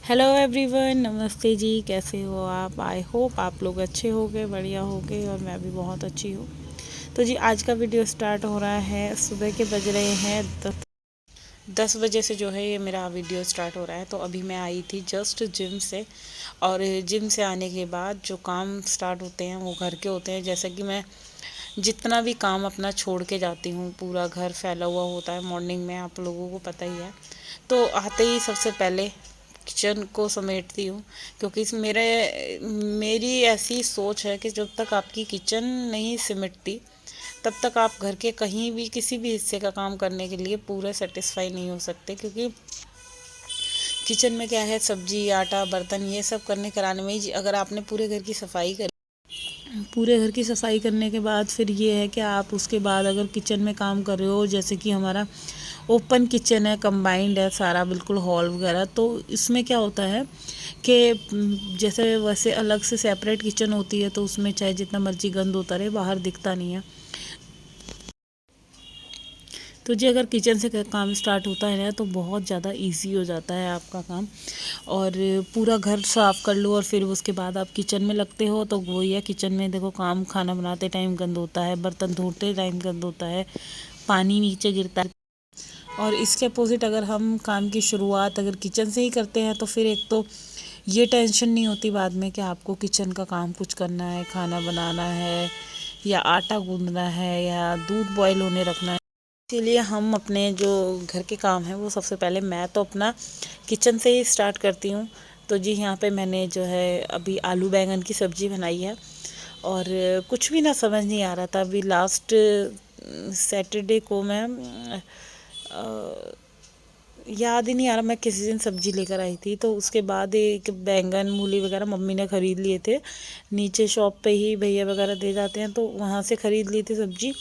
Hello everyone, नमस्ते जी। कैसे हो आप? आई होप आप लोग अच्छे होंगे, बढ़िया होंगे और मैं भी बहुत अच्छी हूँ। तो जी आज का वीडियो स्टार्ट हो रहा है। सुबह के बज रहे हैं 10 बजे से जो है ये मेरा वीडियो स्टार्ट हो रहा है। तो अभी मैं आई थी जस्ट जिम से, और जिम से आने के बाद जो काम स्टार्ट होते हैं वो घर के होते हैं। जैसे कि मैं जितना भी काम अपना छोड़ के जाती हूँ, पूरा घर फैला हुआ होता है मॉर्निंग में, आप लोगों को पता ही है। तो आते ही सबसे पहले किचन को समेटती हूँ, क्योंकि इस मेरी ऐसी सोच है कि जब तक आपकी किचन नहीं सिमटती तब तक आप घर के कहीं भी किसी भी हिस्से का काम करने के लिए पूरे सेटिस्फाई नहीं हो सकते। क्योंकि किचन में क्या है, सब्जी, आटा, बर्तन, ये सब करने कराने में ही अगर आपने पूरे घर की सफाई करने के बाद फिर ये है कि आप उसके बाद अगर किचन में काम कर रहे हो, जैसे कि हमारा ओपन किचन है, कंबाइंड है सारा, बिल्कुल हॉल वगैरह, तो इसमें क्या होता है कि जैसे वैसे अलग से सेपरेट किचन होती है तो उसमें चाहे जितना मर्जी गंद होता रहे, बाहर दिखता नहीं है। तो जी अगर किचन से काम स्टार्ट होता है ना तो बहुत ज़्यादा इजी हो जाता है आपका काम। और पूरा घर साफ़ कर लो और फिर उसके बाद आप किचन में लगते हो तो वही है, किचन में देखो काम, खाना बनाते टाइम गंद होता है, बर्तन धोते टाइम गंद होता है, पानी नीचे गिरता है। और इसके अपोज़िट अगर हम काम की शुरुआत अगर किचन से ही करते हैं तो फिर एक तो ये टेंशन नहीं होती बाद में कि आपको किचन का काम कुछ करना है, खाना बनाना है या आटा गूंदना है या दूध बॉईल होने रखना है। इसीलिए हम अपने जो घर के काम हैं वो सबसे पहले मैं तो अपना किचन से ही स्टार्ट करती हूँ। तो जी यहाँ पे मैंने जो है अभी आलू बैंगन की सब्ज़ी बनाई है, और कुछ भी ना समझ नहीं आ रहा था। अभी लास्ट सैटरडे को मैं याद ही नहीं आ रहा मैं किसी दिन सब्जी लेकर आई थी, तो उसके बाद एक बैंगन, मूली वगैरह मम्मी ने ख़रीद लिए थे। नीचे शॉप पे ही भैया वगैरह दे जाते हैं तो वहाँ से ख़रीद ली थी सब्जी।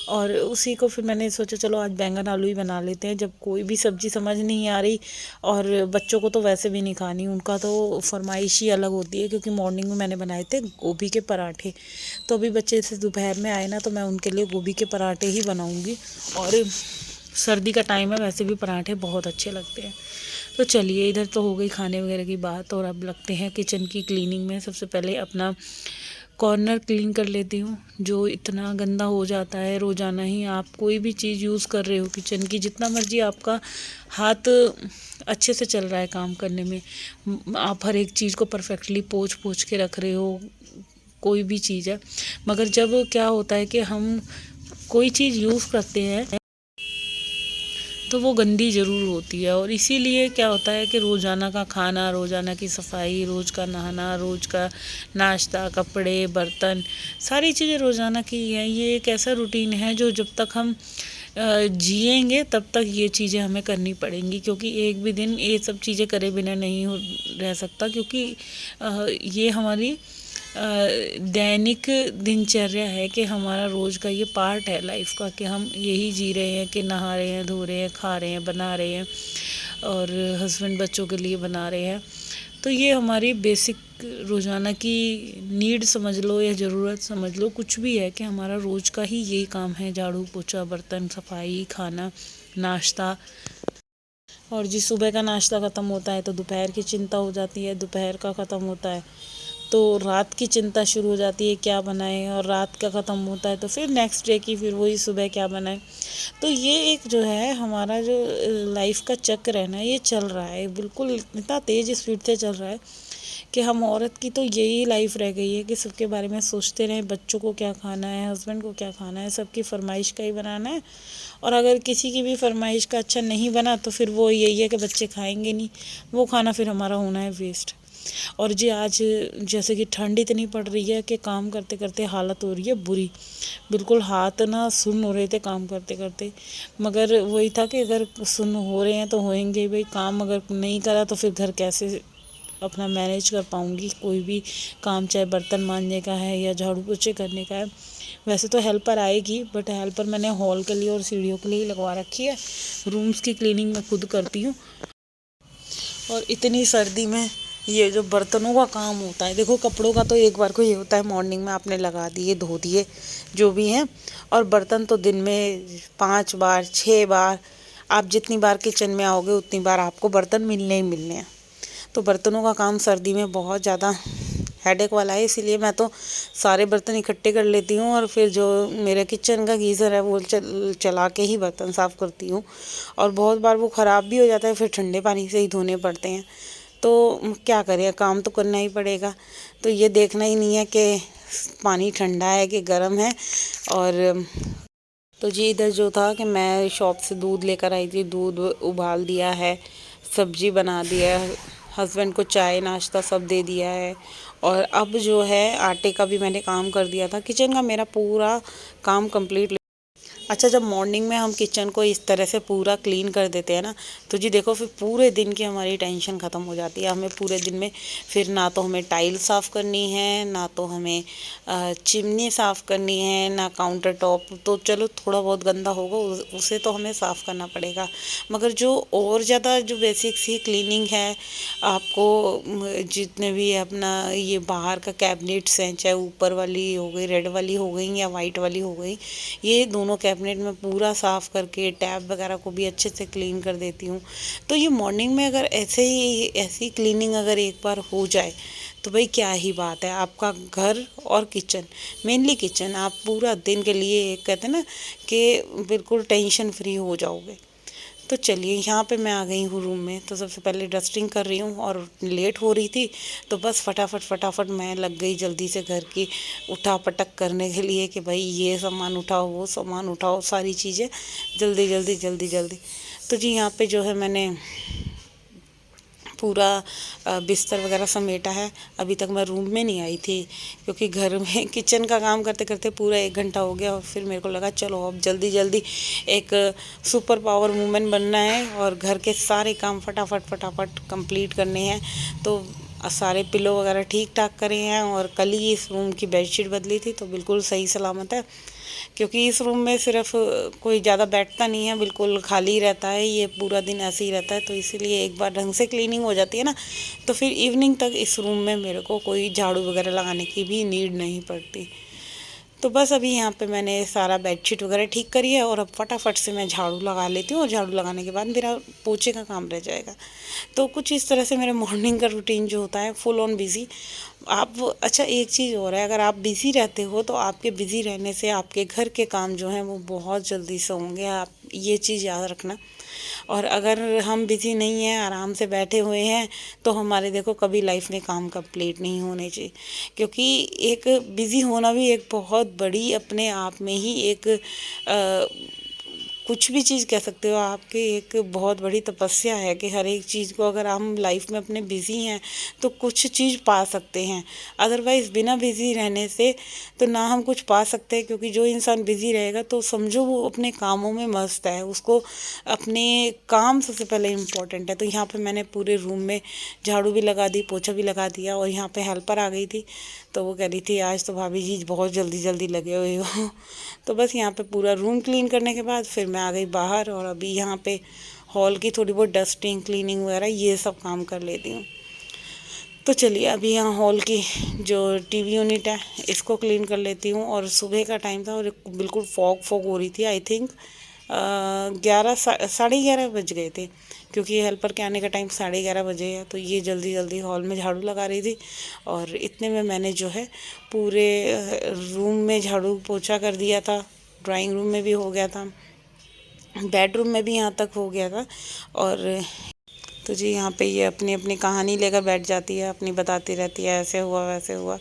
और उसी को फिर मैंने सोचा चलो आज बैंगन आलू ही बना लेते हैं, जब कोई भी सब्ज़ी समझ नहीं आ रही। और बच्चों को तो वैसे भी नहीं खानी, उनका तो फरमाइश ही अलग होती है। क्योंकि मॉर्निंग में मैंने बनाए थे गोभी के पराठे, तो अभी बच्चे से दोपहर में आए ना तो मैं उनके लिए गोभी के पराठे ही बनाऊँगी। और सर्दी का टाइम है, वैसे भी पराठे बहुत अच्छे लगते हैं। तो चलिए, इधर तो हो गई खाने वगैरह की बात, और अब लगते हैं किचन की क्लीनिंग में। सबसे पहले अपना कॉर्नर क्लीन कर लेती हूँ, जो इतना गंदा हो जाता है। रोज़ाना ही आप कोई भी चीज़ यूज़ कर रहे हो किचन की, जितना मर्जी आपका हाथ अच्छे से चल रहा है काम करने में, आप हर एक चीज़ को परफेक्टली पोंछ पोंछ के रख रहे हो, कोई भी चीज़ है। मगर जब क्या होता है कि हम कोई चीज़ यूज़ करते हैं तो वो गंदी ज़रूर होती है। और इसीलिए क्या होता है कि रोज़ाना का खाना, रोज़ाना की सफाई, रोज़ का नहाना, रोज़ का नाश्ता, कपड़े, बर्तन, सारी चीज़ें रोज़ाना की हैं। ये एक ऐसा रूटीन है जो जब तक हम जिएंगे तब तक ये चीज़ें हमें करनी पड़ेंगी। क्योंकि एक भी दिन ये सब चीज़ें करे बिना नहीं रह सकता। क्योंकि ये हमारी दैनिक दिनचर्या है कि हमारा रोज़ का ये पार्ट है लाइफ का, कि हम यही जी रहे हैं कि नहा रहे हैं, धो रहे हैं, खा रहे हैं, बना रहे हैं, और हस्बैंड बच्चों के लिए बना रहे हैं। तो ये हमारी बेसिक रोज़ाना की नीड समझ लो या ज़रूरत समझ लो, कुछ भी है, कि हमारा रोज़ का ही यही काम है, झाड़ू पोछा, बर्तन, सफाई, खाना, नाश्ता। और जी सुबह का नाश्ता ख़त्म होता है तो दोपहर की चिंता हो जाती है, दोपहर का ख़त्म होता है तो रात की चिंता शुरू हो जाती है क्या बनाएं, और रात का ख़त्म होता है तो फिर नेक्स्ट डे की फिर वही सुबह क्या बनाएं। तो ये एक जो है हमारा जो लाइफ का चक्र है ना, ये चल रहा है बिल्कुल इतना तेज़ स्पीड से चल रहा है कि हम औरत की तो यही लाइफ रह गई है कि सबके बारे में सोचते रहें, बच्चों को क्या खाना है, हस्बैंड को क्या खाना है, सबकी फरमाइश का ही बनाना है। और अगर किसी की भी फरमाइश का अच्छा नहीं बना तो फिर वो यही है कि बच्चे खाएंगे नहीं, वो खाना फिर हमारा होना है वेस्ट। और जी आज जैसे कि ठंड इतनी पड़ रही है कि काम करते करते हालत हो रही है बुरी, बिल्कुल हाथ ना सुन्न हो रहे थे काम करते करते। मगर वही था कि अगर सुन्न हो रहे हैं तो होएंगे भाई, काम अगर नहीं करा तो फिर घर कैसे अपना मैनेज कर पाऊँगी कोई भी काम, चाहे बर्तन मांजने का है या झाड़ू पोछे करने का है। वैसे तो हेल्पर आएगी, बट हेल्पर मैंने हॉल के लिए और सीढ़ियों के लिए ही लगवा रखी है। रूम्स की क्लीनिंग मैं खुद करती हूँ। और इतनी सर्दी में ये जो बर्तनों का काम होता है, देखो कपड़ों का तो एक बार को ये होता है मॉर्निंग में आपने लगा दिए, धो दिए जो भी हैं, और बर्तन तो दिन में 5 बार 6 बार, आप जितनी बार किचन में आओगे उतनी बार आपको बर्तन मिलने ही मिलने हैं। तो बर्तनों का काम सर्दी में बहुत ज़्यादा हेडेक वाला है, इसीलिए मैं तो सारे बर्तन इकट्ठे कर लेती हूँ और फिर जो मेरा किचन का गीज़र है वो चला के ही बर्तन साफ़ करती हूँ। और बहुत बार वो ख़राब भी हो जाता है, फिर ठंडे पानी से ही धोने पड़ते हैं। तो क्या करें, काम तो करना ही पड़ेगा। तो ये देखना ही नहीं है कि पानी ठंडा है कि गर्म है। और तो जी इधर जो था कि मैं शॉप से दूध लेकर आई थी, दूध उबाल दिया है, सब्जी बना दिया है, हस्बैंड को चाय नाश्ता सब दे दिया है। और अब जो है आटे का भी मैंने काम कर दिया था, किचन का मेरा पूरा काम कंप्लीट। अच्छा, जब मॉर्निंग में हम किचन को इस तरह से पूरा क्लीन कर देते हैं ना, तो जी देखो फिर पूरे दिन की हमारी टेंशन ख़त्म हो जाती है। हमें पूरे दिन में फिर ना तो हमें टाइल साफ़ करनी है, ना तो हमें चिमनी साफ़ करनी है, ना काउंटर टॉप। तो चलो थोड़ा बहुत गंदा होगा, उसे तो हमें साफ़ करना पड़ेगा। मगर जो और ज़्यादा जो बेसिक सी क्लीनिंग है, आपको जितने भी अपना ये बाहर का कैबिनेट्स हैं, चाहे ऊपर वाली हो गई, रेड वाली हो गई या वाइट वाली हो गई, ये दोनों कैबिनेट में पूरा साफ़ करके टैब वगैरह को भी अच्छे से क्लीन कर देती हूँ। तो ये मॉर्निंग में अगर ऐसी क्लीनिंग अगर एक बार हो जाए तो भाई क्या ही बात है, आपका घर और किचन, मेनली किचन, आप पूरा दिन के लिए कहते हैं ना कि बिल्कुल टेंशन फ्री हो जाओगे। तो चलिए यहाँ पे मैं आ गई हूँ रूम में। तो सबसे पहले डस्टिंग कर रही हूँ और लेट हो रही थी, तो बस फटाफट फटाफट मैं लग गई जल्दी से घर की उठा पटक करने के लिए कि भाई ये सामान उठाओ, वो सामान उठाओ, सारी चीज़ें जल्दी जल्दी जल्दी जल्दी। तो जी यहाँ पे जो है मैंने पूरा बिस्तर वगैरह समेटा है। अभी तक मैं रूम में नहीं आई थी, क्योंकि घर में किचन का काम करते करते पूरा 1 घंटा हो गया। और फिर मेरे को लगा चलो अब जल्दी जल्दी एक सुपर पावर वूमेन बनना है और घर के सारे काम फटाफट फटाफट कंप्लीट करने हैं। तो सारे पिलो वगैरह ठीक ठाक करे हैं और कल ही इस रूम की बेडशीट बदली थी, तो बिल्कुल सही सलामत है। क्योंकि इस रूम में सिर्फ कोई ज़्यादा बैठता नहीं है, बिल्कुल खाली रहता है, ये पूरा दिन ऐसे ही रहता है। तो इसीलिए एक बार ढंग से क्लीनिंग हो जाती है ना, तो फिर इवनिंग तक इस रूम में मेरे को कोई झाड़ू वगैरह लगाने की भी नीड नहीं पड़ती। तो बस अभी यहाँ पे मैंने सारा बेडशीट वगैरह ठीक करी है और अब फटाफट से मैं झाड़ू लगा लेती हूँ और झाड़ू लगाने के बाद मेरा पोछे का काम रह जाएगा। तो कुछ इस तरह से मेरा मॉर्निंग का रूटीन जो होता है फुल ऑन बिज़ी। आप अच्छा, एक चीज़ और है, अगर आप बिज़ी रहते हो तो आपके बिज़ी रहने से आपके घर के काम जो हैं वो बहुत जल्दी से होंगे, आप ये चीज़ याद रखना। और अगर हम बिज़ी नहीं हैं, आराम से बैठे हुए हैं, तो हमारे देखो कभी लाइफ में काम कंप्लीट नहीं होने चाहिए। क्योंकि एक बिज़ी होना भी एक बहुत बड़ी अपने आप में ही एक कुछ भी चीज़ कह सकते हो, आपके एक बहुत बड़ी तपस्या है कि हर एक चीज़ को अगर हम लाइफ में अपने बिज़ी हैं तो कुछ चीज़ पा सकते हैं। अदरवाइज़ बिना बिज़ी रहने से तो ना हम कुछ पा सकते हैं। क्योंकि जो इंसान बिज़ी रहेगा तो समझो वो अपने कामों में मस्त है, उसको अपने काम सबसे पहले इम्पोर्टेंट है। तो यहाँ पे मैंने पूरे रूम में झाड़ू भी लगा दी, पोछा भी लगा दिया। और यहाँ पे हेल्पर आ गई थी, तो वो कह रही थी आज तो भाभी जी बहुत जल्दी जल्दी लगे हुए हो। तो बस यहाँ पे पूरा रूम क्लीन करने के बाद फिर मैं आ गई बाहर और अभी यहाँ पे हॉल की थोड़ी बहुत डस्टिंग क्लीनिंग वगैरह ये सब काम कर लेती हूँ। तो चलिए अभी यहाँ हॉल की जो टीवी यूनिट है इसको क्लीन कर लेती हूँ। और सुबह का टाइम था और बिल्कुल फॉग फॉग हो रही थी। आई थिंक 11 साढ़े 11 बज गए थे, क्योंकि हेल्पर के आने का टाइम 11:30 बजे है। तो ये जल्दी जल्दी हॉल में झाड़ू लगा रही थी और इतने में मैंने जो है पूरे रूम में झाड़ू पोछा कर दिया था। ड्राइंग रूम में भी हो गया था, बेडरूम में भी यहाँ तक हो गया था। और तो जी यहाँ पे ये अपनी अपनी कहानी लेकर बैठ जाती है, अपनी बताती रहती है ऐसे हुआ वैसे हुआ।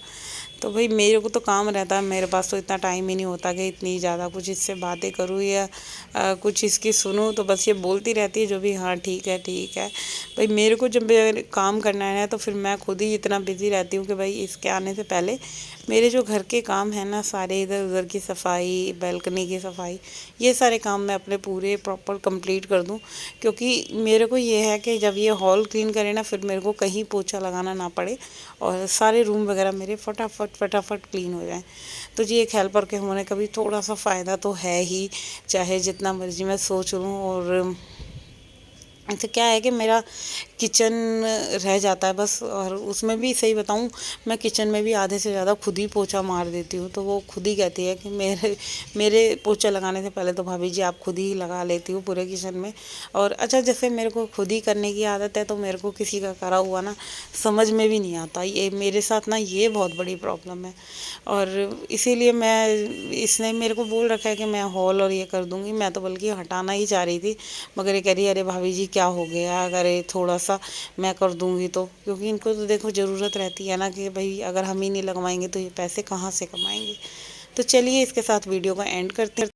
तो भाई मेरे को तो काम रहता है, मेरे पास तो इतना टाइम ही नहीं होता कि इतनी ज़्यादा कुछ इससे बातें करूँ या कुछ इसकी सुनूँ। तो बस ये बोलती रहती है जो भी, हाँ ठीक है ठीक है। भाई मेरे को जब काम करना है तो फिर मैं खुद ही इतना बिज़ी रहती हूँ कि भाई इसके आने से पहले मेरे जो घर के काम है ना सारे, इधर उधर की सफाई, बालकनी की सफाई, ये सारे काम मैं अपने पूरे प्रॉपर कंप्लीट कर दूं। क्योंकि मेरे को ये है कि जब ये हॉल क्लीन करें ना फिर मेरे को कहीं पोछा लगाना ना पड़े और सारे रूम वगैरह मेरे फटाफट फटाफट क्लीन हो जाएं। तो जी एक हेल्पर के होने का भी थोड़ा सा फ़ायदा तो है ही, चाहे जितना मर्जी मैं सोच लूँ। और अच्छा क्या है कि मेरा किचन रह जाता है बस, और उसमें भी सही बताऊं, मैं किचन में भी आधे से ज़्यादा खुद ही पोछा मार देती हूँ। तो वो खुद ही कहती है कि मेरे मेरे पोछा लगाने से पहले तो भाभी जी आप खुद ही लगा लेती हो पूरे किचन में। और अच्छा जैसे मेरे को खुद ही करने की आदत है, तो मेरे को किसी का करा हुआ ना समझ में भी नहीं आता। ये मेरे साथ ना ये बहुत बड़ी प्रॉब्लम है। और इसीलिए मैं, इसने मेरे को बोल रखा है कि मैं हॉल और ये कर दूंगी। मैं तो बल्कि हटाना ही चाह रही थी, मगर ये कह रही है अरे भाभी जी क्या हो गया अगर ये थोड़ा सा मैं कर दूंगी तो, क्योंकि इनको तो देखो ज़रूरत रहती है ना कि भाई अगर हम ही नहीं लगवाएंगे तो ये पैसे कहाँ से कमाएंगे। तो चलिए इसके साथ वीडियो का एंड करते हैं।